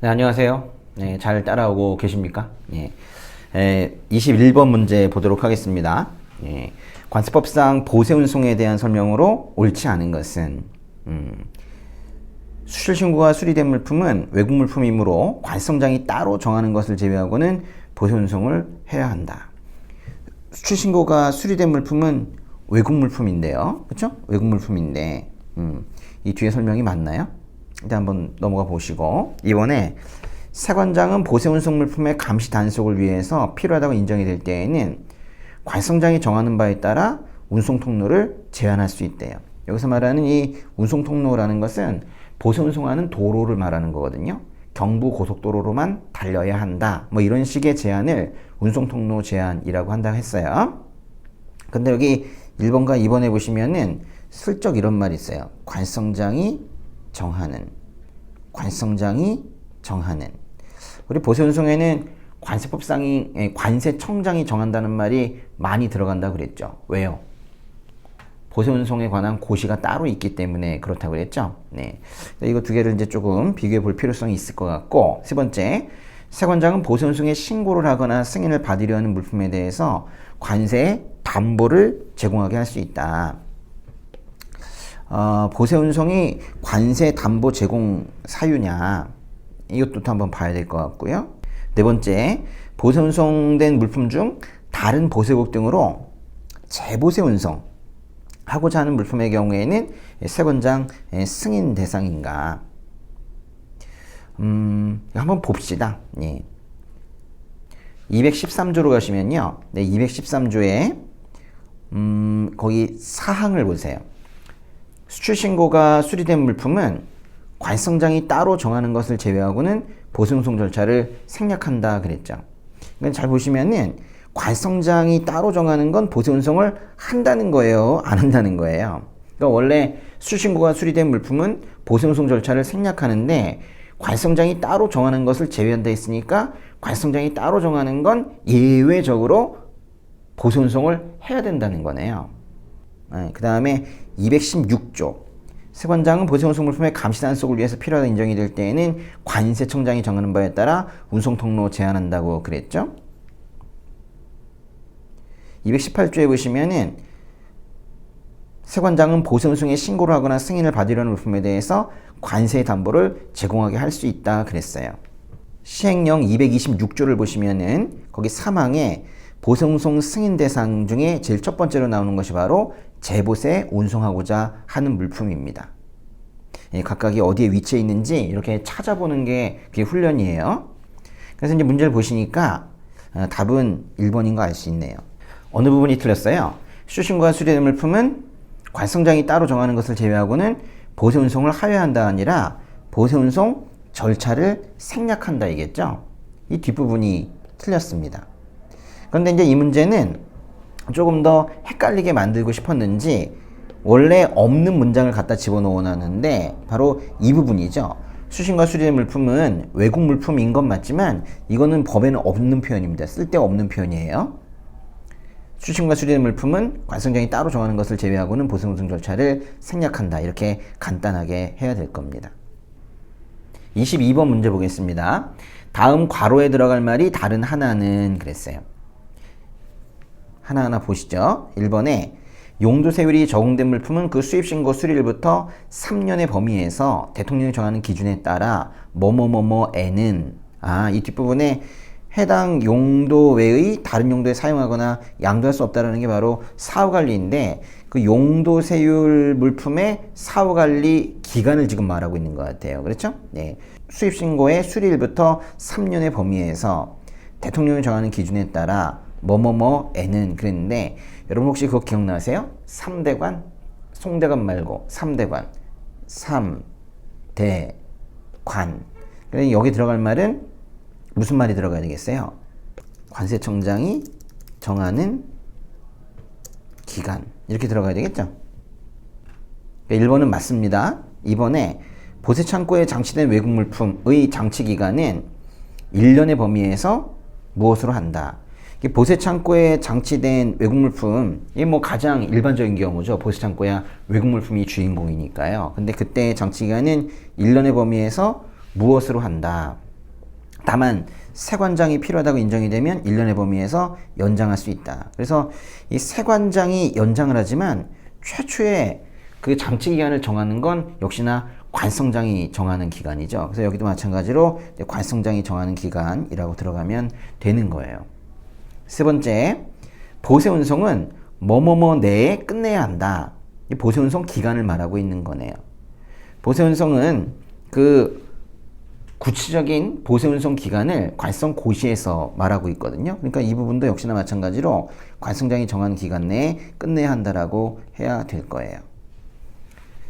네, 안녕하세요. 네, 잘 따라오고 계십니까? 네. 21번 문제 보도록 하겠습니다. 관세법상 보세운송에 대한 설명으로 옳지 않은 것은 수출신고가 수리된 물품은 외국물품이므로 관세청장이 따로 정하는 것을 제외하고는 보세운송을 해야 한다. 수출신고가 수리된 물품은 외국물품인데요. 그렇죠? 외국물품인데 이 뒤에 설명이 맞나요? 일단 한번 넘어가 보시고, 이번에 세관장은 보세운송 물품의 감시 단속을 위해서 필요하다고 인정이 될 때에는 관세청장이 정하는 바에 따라 운송 통로를 제한할 수 있대요. 여기서 말하는 이 운송 통로라는 것은 보세운송하는 도로를 말하는 거거든요. 경부 고속도로로만 달려야 한다, 뭐 이런 식의 제한을 운송 통로 제한이라고 한다고 했어요. 근데 여기 1번과 2번에 보시면은 슬쩍 이런 말이 있어요. 관세청장이 정하는. 우리 보세운송에는 관세청장이 정한다는 말이 많이 들어간다고 그랬죠. 왜요? 보세운송에 관한 고시가 따로 있기 때문에 그렇다고 그랬죠. 네. 이거 두 개를 이제 조금 비교해 볼 필요성이 있을 것 같고, 세 번째, 세관장은 보세운송에 신고를 하거나 승인을 받으려는 물품에 대해서 관세의 담보를 제공하게 할 수 있다. 보세운송이 관세 담보 제공 사유냐, 이것도 한번 봐야 될 것 같고요. 네 번째, 보세운송된 물품 중 다른 보세국 등으로 재보세운송 하고자 하는 물품의 경우에는 세관장 승인 대상인가. 한번 봅시다. 213조로 가시면요. 네, 213조에 거기 사항을 보세요. 수출신고가 수리된 물품은 관세청장이 따로 정하는 것을 제외하고는 보세운송 절차를 생략한다 그랬죠. 그러니까 잘 보시면은 관세청장이 따로 정하는 건 보세운송을 한다는 거예요, 안 한다는 거예요. 그러니까 원래 수출신고가 수리된 물품은 보세운송 절차를 생략하는데 관세청장이 따로 정하는 것을 제외한다 했으니까 관세청장이 따로 정하는 건 예외적으로 보세운송을 해야 된다는 거네요. 그 다음에 216조, 세관장은 보세운송 물품의 감시 단속을 위해서 필요하다 인정이 될 때에는 관세청장이 정하는 바에 따라 운송 통로 제한한다고 그랬죠. 218조에 보시면은 세관장은 보세운송에 신고를 하거나 승인을 받으려는 물품에 대해서 관세의 담보를 제공하게 할 수 있다 그랬어요. 시행령 226조를 보시면은 거기 3항에 보세운송 승인 대상 중에 제일 첫 번째로 나오는 것이 바로 재보세 운송하고자 하는 물품입니다. 각각이 어디에 위치해 있는지 이렇게 찾아보는 게 그게 훈련이에요. 그래서 이제 문제를 보시니까 답은 1번인 거 알 수 있네요. 어느 부분이 틀렸어요? 수출신고가 수리된 물품은 관세청장이 따로 정하는 것을 제외하고는 보세운송을 하여한다 아니라 보세운송 절차를 생략한다 이겠죠? 이 뒷부분이 틀렸습니다. 그런데 이제 이 문제는 조금 더 헷갈리게 만들고 싶었는지 원래 없는 문장을 갖다 집어넣어놨는데 바로 이 부분이죠. 수신과 수리된 물품은 외국 물품인 건 맞지만 이거는 법에는 없는 표현입니다. 쓸데없는 표현이에요. 수신과 수리된 물품은 관세청장이 따로 정하는 것을 제외하고는 보세운송 절차를 생략한다. 이렇게 간단하게 해야 될 겁니다. 22번 문제 보겠습니다. 다음 괄호에 들어갈 말이 다른 하나는 그랬어요. 하나하나 보시죠. 1번에 용도세율이 적용된 물품은 그 수입신고 수리일부터 3년의 범위에서 대통령이 정하는 기준에 따라 뭐뭐뭐뭐에는, 이 뒷부분에 해당 용도 외의 다른 용도에 사용하거나 양도할 수 없다는 게 바로 사후관리인데, 그 용도세율 물품의 사후관리 기간을 지금 말하고 있는 것 같아요. 그렇죠? 네. 수입신고의 수리일부터 3년의 범위에서 대통령이 정하는 기준에 따라 뭐뭐뭐에는 그랬는데, 여러분 혹시 그거 기억나세요? 3대관? 송대관 말고 3대관. 3대관. 그래서 여기 들어갈 말은 무슨 말이 들어가야 되겠어요? 관세청장이 정하는 기간, 이렇게 들어가야 되겠죠? 1번은 맞습니다. 2번에 보세창고에 장치된 외국 물품의 장치기간은 1년의 범위에서 무엇으로 한다. 보세창고에 장치된 외국 물품, 이게 뭐 가장 일반적인 경우죠. 보세창고야 외국 물품이 주인공이니까요. 근데 그때 장치기간은 1년의 범위에서 무엇으로 한다. 다만 세관장이 필요하다고 인정이 되면 1년의 범위에서 연장할 수 있다. 그래서 이 세관장이 연장을 하지만 최초의 그 장치 기간을 정하는 건 역시나 관성장이 정하는 기간이죠. 그래서 여기도 마찬가지로 관성장이 정하는 기간이라고 들어가면 되는 거예요. 세 번째, 보세운송은 뭐뭐뭐 내에 끝내야 한다. 이 보세운송 기간을 말하고 있는 거네요. 보세운송은 그 구체적인 보세운송 기간을 관성고시에서 말하고 있거든요. 그러니까 이 부분도 역시나 마찬가지로 관성장이 정한 기간 내에 끝내야 한다라고 해야 될 거예요.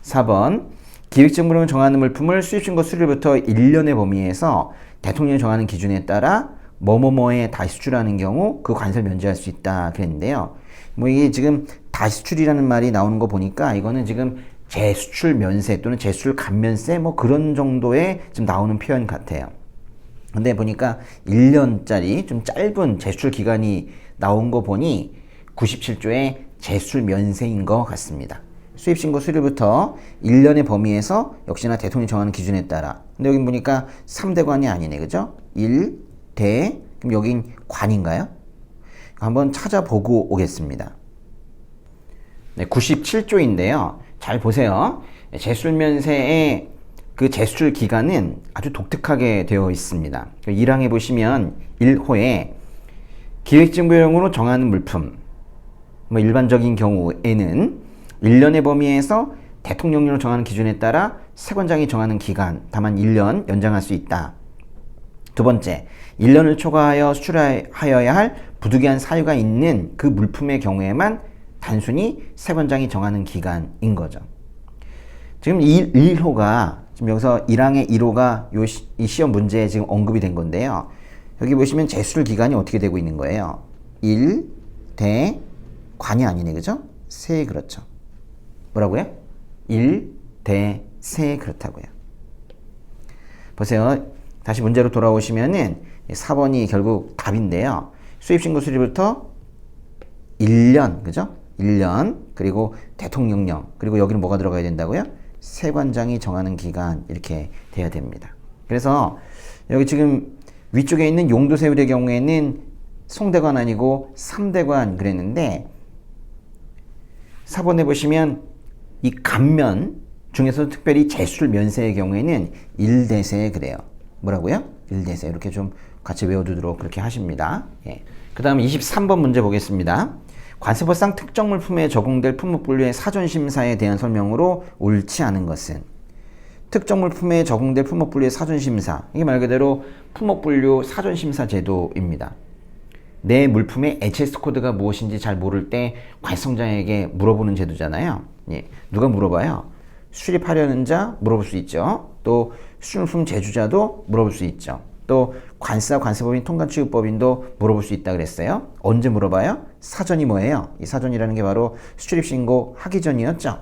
4번, 기획재무를 정하는 물품을 수입신고 수리부터 1년의 범위에서 대통령이 정하는 기준에 따라 뭐뭐뭐에 다시 수출하는 경우 그 관세를 면제할 수 있다 그랬는데요. 뭐 이게 지금 다시 수출이라는 말이 나오는 거 보니까 이거는 지금 재수출 면세 또는 재수출 감면세 뭐 그런 정도의 지금 나오는 표현 같아요. 근데 보니까 1년짜리 좀 짧은 재수출 기간이 나온 거 보니 97조의 재수출 면세인 것 같습니다. 수입신고 수리부터 1년의 범위에서 역시나 대통령이 정하는 기준에 따라. 근데 여기 보니까 3대관이 아니네, 그죠? 1, 대, 그럼 여긴 관인가요? 한번 찾아보고 오겠습니다. 네, 97조인데요. 잘 보세요. 재수출 면세의 그 재수출 기간은 아주 독특하게 되어 있습니다. 1항에 보시면 1호에 기획재무용으로 정하는 물품, 뭐 일반적인 경우에는 1년의 범위에서 대통령령으로 정하는 기준에 따라 세관장이 정하는 기간, 다만 1년 연장할 수 있다. 두 번째, 1년을 초과하여 수출하여야 할 부득이한 사유가 있는 그 물품의 경우에만 단순히 세관장이 정하는 기간인 거죠. 지금 이 1호가 지금 여기서 1항의 1호가 이 시험 문제에 지금 언급이 된 건데요. 여기 보시면 재수출 기간이 어떻게 되고 있는 거예요? 1, 대, 관이 아니네, 그죠? 세, 그렇죠. 뭐라고요? 1, 대, 세, 그렇다고요. 보세요. 다시 문제로 돌아오시면은 4번이 결국 답인데요. 수입신고 수리부터 1년, 그죠? 1년, 그리고 대통령령, 그리고 여기는 뭐가 들어가야 된다고요? 세관장이 정하는 기간, 이렇게 돼야 됩니다. 그래서 여기 지금 위쪽에 있는 용도세율의 경우에는 송대관 아니고 3대관 그랬는데 4번에 보시면 이 감면 중에서 특별히 재수출 면세의 경우에는 1대세 그래요. 뭐라고요? 1대세. 이렇게 좀 같이 외워두도록 그렇게 하십니다. 예. 그 다음 23번 문제 보겠습니다. 관세법상 특정 물품에 적용될 품목분류의 사전심사에 대한 설명으로 옳지 않은 것은? 특정 물품에 적용될 품목분류의 사전심사. 이게 말 그대로 품목분류 사전심사 제도입니다. 내 물품의 HS 코드가 무엇인지 잘 모를 때 관성자에게 물어보는 제도잖아요. 예. 누가 물어봐요? 수립하려는 자 물어볼 수 있죠. 또 수출물품 제주자도 물어볼 수 있죠. 또 관세와 관세법인 통관취급법인도 물어볼 수 있다 그랬어요. 언제 물어봐요? 사전이 뭐예요? 이 사전이라는 게 바로 수출입신고 하기 전이었죠.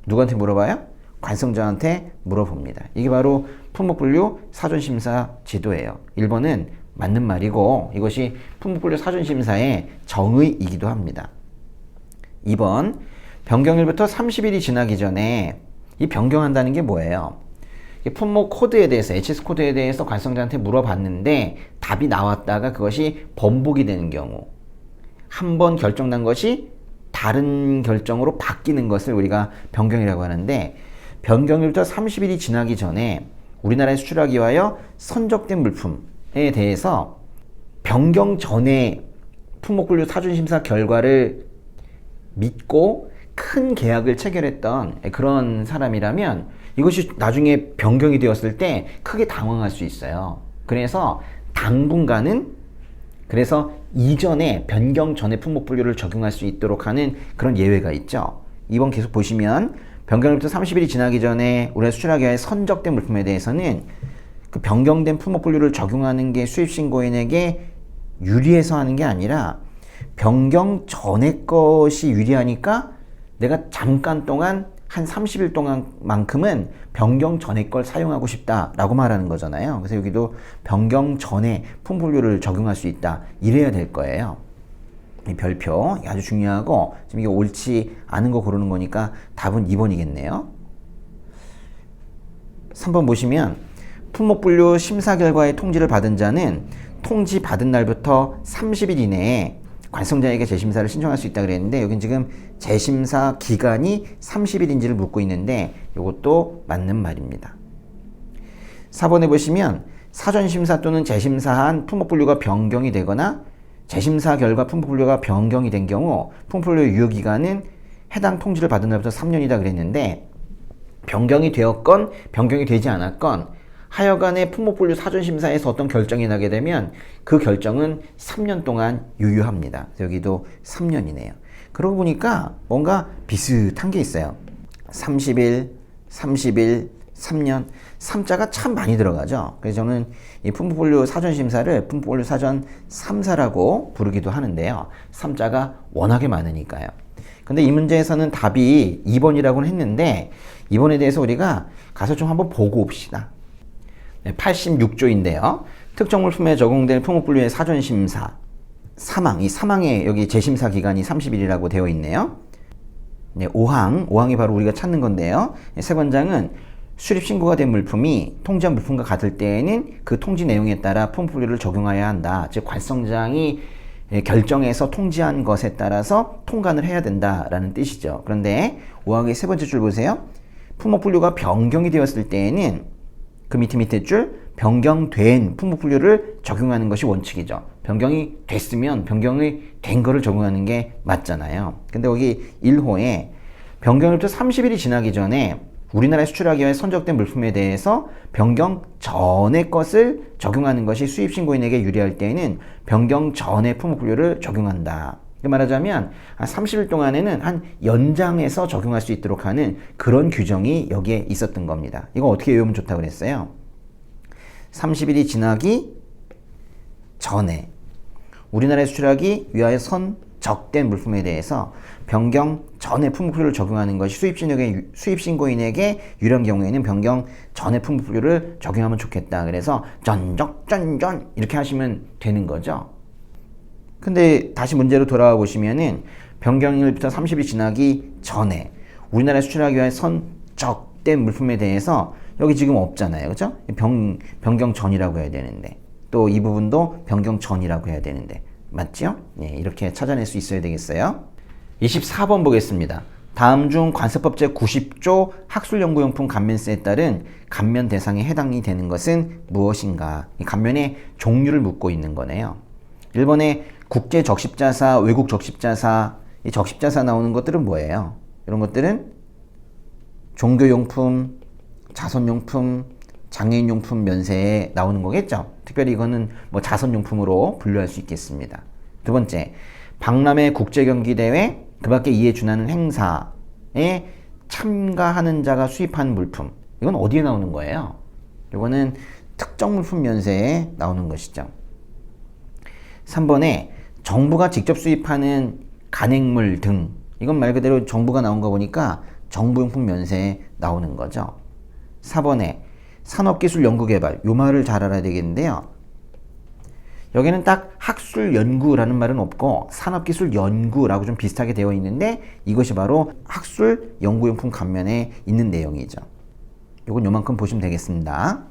누구한테 물어봐요? 관성자한테 물어봅니다. 이게 바로 품목분류 사전심사 제도예요. 1번은 맞는 말이고 이것이 품목분류 사전심사의 정의이기도 합니다. 2번, 변경일부터 30일이 지나기 전에 이 변경한다는 게 뭐예요? 품목 코드에 대해서, HS 코드에 대해서 관성자한테 물어봤는데 답이 나왔다가 그것이 번복이 되는 경우, 한 번 결정난 것이 다른 결정으로 바뀌는 것을 우리가 변경이라고 하는데, 변경일부터 30일이 지나기 전에 우리나라에 수출하기 위하여 선적된 물품에 대해서 변경 전에 품목분류 사전심사 결과를 믿고 큰 계약을 체결했던 그런 사람이라면 이것이 나중에 변경이 되었을 때 크게 당황할 수 있어요. 그래서 당분간은, 그래서 이전에 변경 전에 품목분류를 적용할 수 있도록 하는 그런 예외가 있죠. 2번 계속 보시면 변경일부터 30일이 지나기 전에 우리가 수출하기 위해 선적된 물품에 대해서는 그 변경된 품목분류를 적용하는 게 수입신고인에게 유리해서 하는 게 아니라 변경 전에 것이 유리하니까 내가 잠깐 동안 한 30일 동안만큼은 변경 전에 걸 사용하고 싶다라고 말하는 거잖아요. 그래서 여기도 변경 전에 품목분류를 적용할 수 있다. 이래야 될 거예요. 이 별표 아주 중요하고 지금 이게 옳지 않은 거 고르는 거니까 답은 2번이겠네요. 3번 보시면 품목분류 심사 결과의 통지를 받은 자는 통지 받은 날부터 30일 이내에 관성자에게 재심사를 신청할 수 있다 그랬는데 여긴 지금 재심사 기간이 30일인지를 묻고 있는데 이것도 맞는 말입니다. 4번에 보시면 사전심사 또는 재심사한 품목분류가 변경이 되거나 재심사 결과 품목분류가 변경이 된 경우 품목분류 유효기간은 해당 통지를 받은 날부터 3년이다 그랬는데 변경이 되었건 변경이 되지 않았건 하여간에 품목분류 사전심사에서 어떤 결정이 나게 되면 그 결정은 3년 동안 유효합니다. 여기도 3년이네요. 그러고 보니까 뭔가 비슷한 게 있어요. 30일, 30일, 3년, 3자가 참 많이 들어가죠. 그래서 저는 이 품목분류 사전심사를 품목분류 사전 3사라고 부르기도 하는데요. 3자가 워낙에 많으니까요. 근데 이 문제에서는 답이 2번이라고는 했는데 2번에 대해서 우리가 가서 좀 한번 보고 옵시다. 86조인데요. 특정 물품에 적용될 품목분류의 사전심사, 사망, 이 사망에 여기 재심사 기간이 30일이라고 되어 있네요. 5항이 바로 우리가 찾는 건데요. 세 권장은 수립 신고가 된 물품이 통지한 물품과 같을 때에는 그 통지 내용에 따라 품목분류를 적용해야 한다. 즉 관성장이 결정해서 통지한 것에 따라서 통관을 해야 된다라는 뜻이죠. 그런데 5항의 세 번째 줄 보세요. 품목분류가 변경이 되었을 때에는 그 밑에 줄 변경된 품목분류를 적용하는 것이 원칙이죠. 변경이 됐으면 변경이 된 거를 적용하는 게 맞잖아요. 근데 여기 1호에 변경일부터 30일이 지나기 전에 우리나라에 수출하기 위해 선적된 물품에 대해서 변경 전의 것을 적용하는 것이 수입신고인에게 유리할 때에는 변경 전의 품목분류를 적용한다. 말하자면 한 30일 동안에는 한 연장해서 적용할 수 있도록 하는 그런 규정이 여기에 있었던 겁니다. 이거 어떻게 외우면 좋다고 그랬어요? 30일이 지나기 전에 우리나라에 수출하기 위하여 선적된 물품에 대해서 변경 전의 품목분류를 적용하는 것이 수입신고인에게 유리한 경우에는 변경 전의 품목분류를 적용하면 좋겠다. 그래서 전적전전 이렇게 하시면 되는 거죠. 근데 다시 문제로 돌아와 보시면은 변경일부터 30일 지나기 전에 우리나라에 수출하기 위해 선적된 물품에 대해서 여기 지금 없잖아요. 그죠? 변경 전이라고 해야 되는데 또 이 부분도 변경 전이라고 해야 되는데 맞죠? 네, 이렇게 찾아낼 수 있어야 되겠어요. 24번 보겠습니다. 다음 중 관세법 제90조 학술연구용품 감면세에 따른 감면 대상에 해당이 되는 것은 무엇인가? 이 감면의 종류를 묻고 있는 거네요. 1번에 국제 적십자사, 외국 적십자사, 이 적십자사 나오는 것들은 뭐예요? 이런 것들은 종교용품, 자선용품, 장애인용품 면세에 나오는 거겠죠? 특별히 이거는 뭐 자선용품으로 분류할 수 있겠습니다. 두 번째, 박람회 국제경기대회, 그 밖에 이에 준하는 행사에 참가하는 자가 수입한 물품. 이건 어디에 나오는 거예요? 이거는 특정 물품 면세에 나오는 것이죠. 3번에 정부가 직접 수입하는 간행물 등 이건 말 그대로 정부가 나온 거 보니까 정부용품 면세에 나오는 거죠. 4번에 산업기술연구개발 요 말을 잘 알아야 되겠는데요. 여기는 딱 학술연구라는 말은 없고 산업기술연구라고 좀 비슷하게 되어 있는데 이것이 바로 학술연구용품 감면에 있는 내용이죠. 요건 요만큼 보시면 되겠습니다.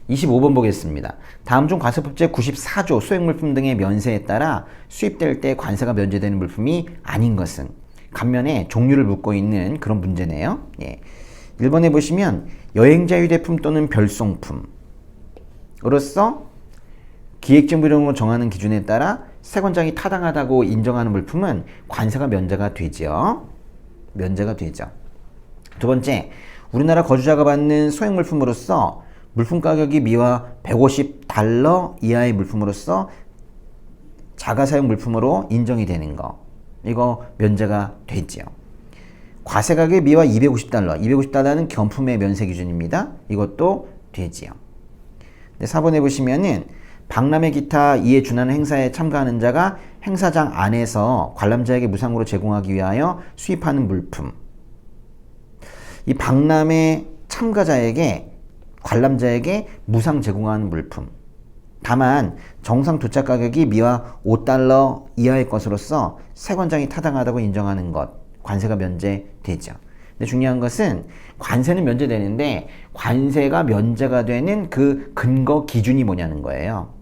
25번 보겠습니다. 다음 중 관세법 제94조 소액물품 등의 면세에 따라 수입될 때 관세가 면제되는 물품이 아닌 것은 감면에 종류를 묻고 있는 그런 문제네요. 예. 1번에 보시면 여행자 휴대품 또는 별송품으로서 기획정보령으로 정하는 기준에 따라 세권장이 타당하다고 인정하는 물품은 관세가 면제가 되죠. 면제가 되죠. 두 번째, 우리나라 거주자가 받는 소액물품으로서 물품 가격이 미화 150달러 이하의 물품으로서 자가사용 물품으로 인정이 되는 거. 이거 면제가 되죠. 과세 가격이 미화 250달러. 250달러는 경품의 면세 기준입니다. 이것도 되지요. 4번에 보시면은 박람회 기타 이에 준하는 행사에 참가하는 자가 행사장 안에서 관람자에게 무상으로 제공하기 위하여 수입하는 물품. 이 박람회 참가자에게 관람자에게 무상 제공하는 물품. 다만 정상 도착 가격이 미화 5달러 이하의 것으로서 세관장이 타당하다고 인정하는 것. 관세가 면제되죠. 근데 중요한 것은 관세는 면제되는데 관세가 면제가 되는 그 근거 기준이 뭐냐는 거예요.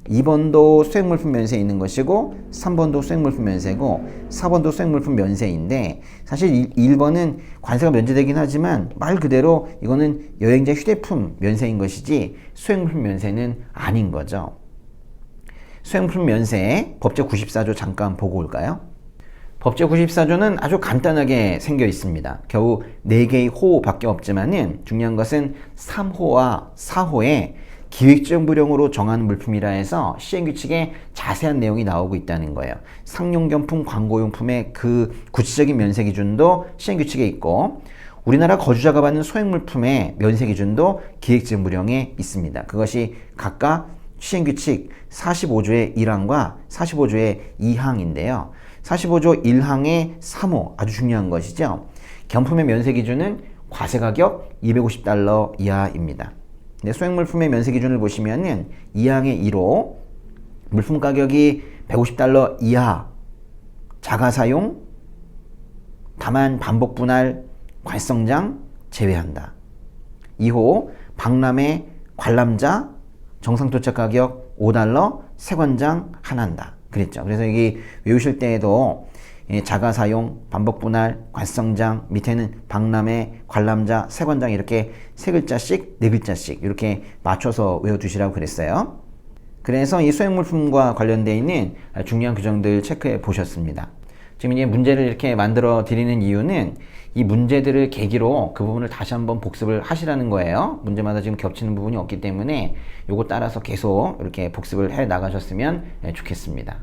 2번도 수액물품 면세에 있는 것이고 3번도 수액물품 면세고 4번도 수액물품 면세인데 사실 1번은 관세가 면제되긴 하지만 말 그대로 이거는 여행자 휴대품 면세인 것이지 수액물품 면세는 아닌 거죠. 수액물품 면세 법제 94조 잠깐 보고 올까요? 법제 94조는 아주 간단하게 생겨 있습니다. 겨우 4개의 호밖에 없지만은 중요한 것은 3호와 4호에 기획정부령으로 정하는 물품이라 해서 시행규칙에 자세한 내용이 나오고 있다는 거예요. 상용경품, 광고용품의 그 구체적인 면세 기준도 시행규칙에 있고 우리나라 거주자가 받는 소액물품의 면세 기준도 기획정부령에 있습니다. 그것이 각각 시행규칙 45조의 1항과 45조의 2항인데요. 45조 1항의 3호 아주 중요한 것이죠. 경품의 면세 기준은 과세가격 250달러 이하입니다. 근데 소액물품의 면세 기준을 보시면은 2항의 1호 물품 가격이 150달러 이하 자가사용 다만 반복 분할 괄성장 제외한다. 2호 박람회 관람자 정상 도착 가격 5달러 세관장 한한다. 그랬죠. 그래서 여기 외우실 때에도 자가사용, 반복분할, 괄성장, 밑에는 박람회, 관람자, 세관장 이렇게 세 글자씩, 네 글자씩 이렇게 맞춰서 외워두시라고 그랬어요. 그래서 이 수액물품과 관련되어 있는 중요한 규정들 체크해 보셨습니다. 지금 이제 문제를 이렇게 만들어 드리는 이유는 이 문제들을 계기로 그 부분을 다시 한번 복습을 하시라는 거예요. 문제마다 지금 겹치는 부분이 없기 때문에 요거 따라서 계속 이렇게 복습을 해 나가셨으면 좋겠습니다.